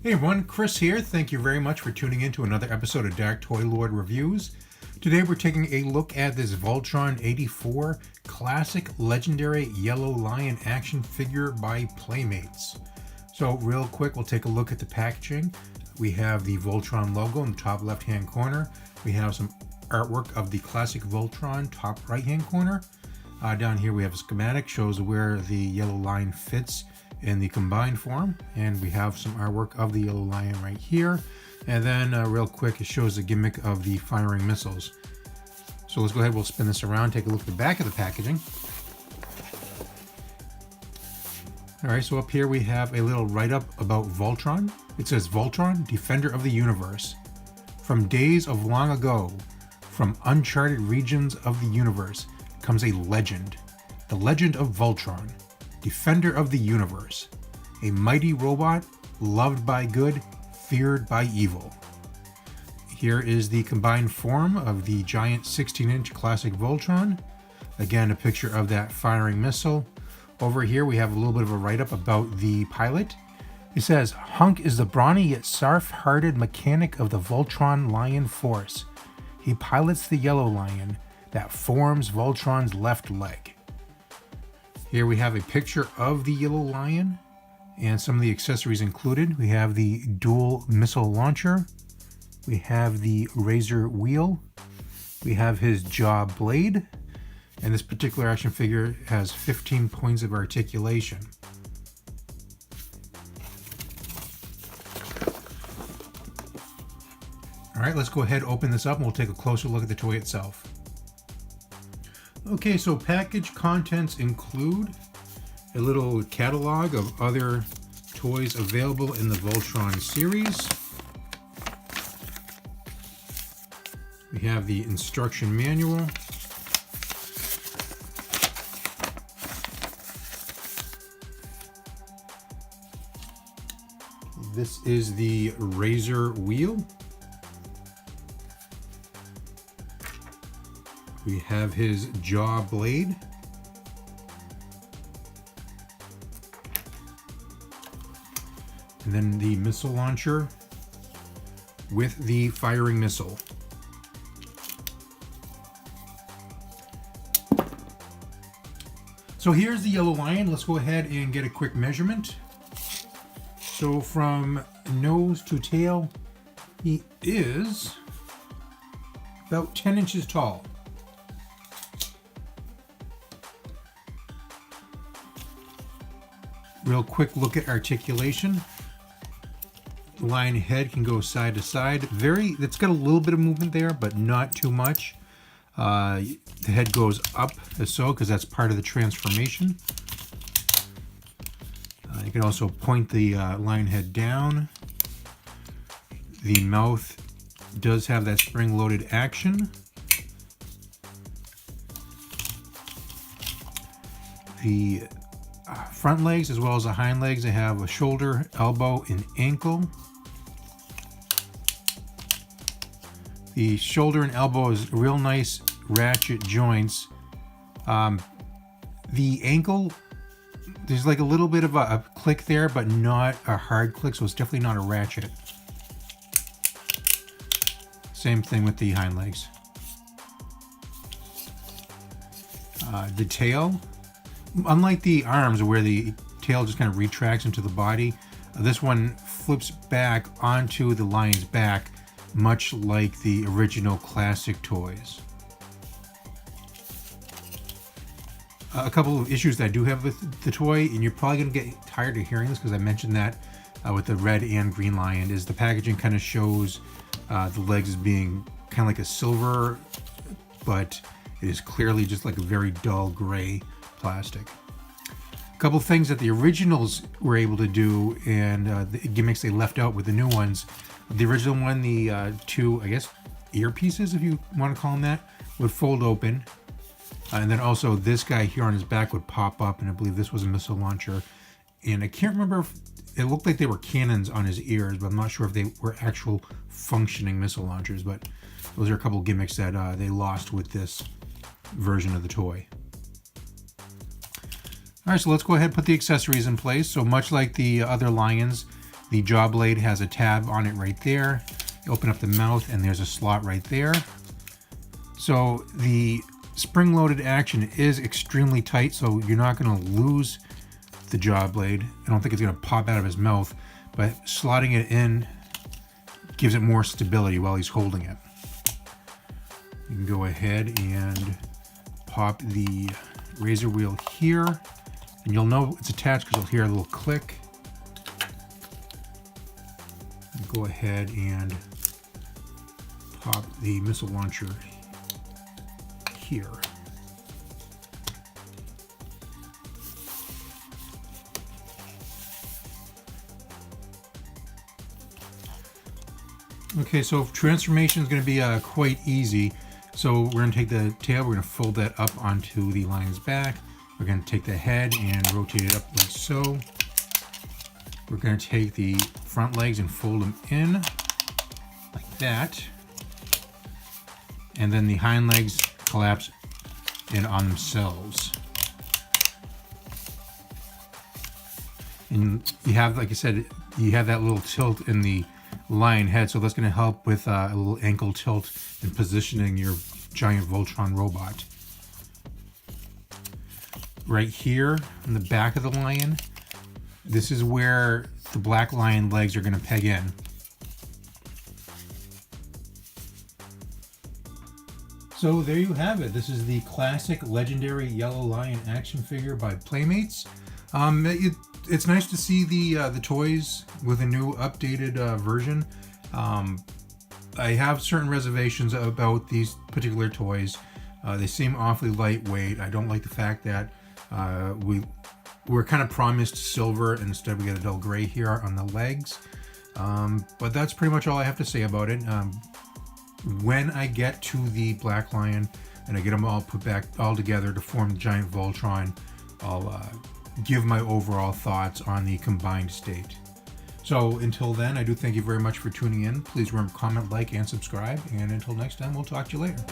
Hey everyone, Chris here. Thank you very much for tuning in to another episode of Darktoylord Reviews. Today we're taking a look at this Voltron 84 classic legendary yellow lion action figure by Playmates. So real quick, we'll take a look at the packaging. We have the Voltron logo in the top left hand corner. We have some artwork of the classic Voltron top right hand corner. Down here we have a schematic, shows where the yellow lion fits in the combined form, and we have some artwork of the yellow lion right here. And then real quick, it shows the gimmick of the firing missiles. So let's go ahead, we'll spin this around, take a look at the back of the packaging. Alright, so up here we have a little write-up about Voltron. It says, Voltron, defender of the universe. From days of long ago, from uncharted regions of the universe, comes a legend. The legend of Voltron, defender of the universe. A mighty robot, loved by good, feared by evil. Here is the combined form of the giant 16-inch classic Voltron. Again, a picture of that firing missile. Over here we have a little bit of a write-up about the pilot. It says, Hunk is the brawny yet soft-hearted mechanic of the Voltron Lion Force. He pilots the yellow lion that forms Voltron's left leg. Here we have a picture of the yellow lion and some of the accessories included. We have the dual missile launcher. We have the razor wheel. We have his jaw blade. And this particular action figure has 15 points of articulation. All right, let's go ahead, open this up, and we'll take a closer look at the toy itself. Okay, so package contents include a little catalog of other toys available in the Voltron series. We have the instruction manual. This is the razor wheel. We have his jaw blade. And then the missile launcher with the firing missile. So here's the yellow lion. Let's go ahead and get a quick measurement. So from nose to tail, he is about 10 inches tall. Real quick look at articulation. The lion head can go side to side. It's got a little bit of movement there, but not too much. The head goes up as so, because that's part of the transformation. You can also point the lion head down. The mouth does have that spring-loaded action. The front legs as well as the hind legs, they have a shoulder, elbow, and ankle. The shoulder and elbow is real nice ratchet joints. The ankle, there's like a little bit of a click there, but not a hard click, so it's definitely not a ratchet. Same thing with the hind legs. The tail, unlike the arms where the tail just kind of retracts into the body, this one flips back onto the lion's back, much like the original classic toys. A couple of issues that I do have with the toy, and you're probably going to get tired of hearing this because I mentioned that with the red and green lion, is the packaging kind of shows the legs as being kind of like a silver, but it is clearly just like a very dull gray plastic. A couple of things that the originals were able to do and the gimmicks they left out with the new ones. The original one, the two, I guess, earpieces, if you want to call them that, would fold open. And then also this guy here on his back would pop up, and I believe this was a missile launcher. And I can't remember if it looked like they were cannons on his ears, but I'm not sure if they were actual functioning missile launchers. But those are a couple of gimmicks that they lost with this version of the toy. All right, so let's go ahead and put the accessories in place. So much like the other lions, The jaw blade has a tab on it right there. You open up the mouth and there's a slot right there. So the spring-loaded action is extremely tight, so you're not going to lose the jaw blade. I don't think it's going to pop out of his mouth, but slotting it in gives it more stability while he's holding it. You can go ahead and pop the razor wheel here, and you'll know it's attached because you'll hear a little click. Go ahead and pop the missile launcher here. Okay, so transformation is going to be quite easy. So we're going to take the tail, we're going to fold that up onto the lion's back. We're going to take the head and rotate it up like so. We're going to take the front legs and fold them in like that. And then the hind legs collapse in on themselves. And you have, like I said, you have that little tilt in the lion head, so that's going to help with a little ankle tilt in positioning your giant Voltron robot. Right here on the back of the lion, this is where the black lion legs are going to peg in. So there you have it. This is the classic legendary yellow lion action figure by Playmates. It's nice to see the toys with a new updated version. I have certain reservations about these particular toys. They seem awfully lightweight. I don't like the fact that we're kind of promised silver and instead we get a dull gray here on the legs. But that's pretty much all I have to say about it. When I get to the black lion and I get them all put back all together to form the giant Voltron, I'll give my overall thoughts on the combined state. So until then, I do thank you very much for tuning in. Please remember, comment, like, and subscribe. And until next time, we'll talk to you later.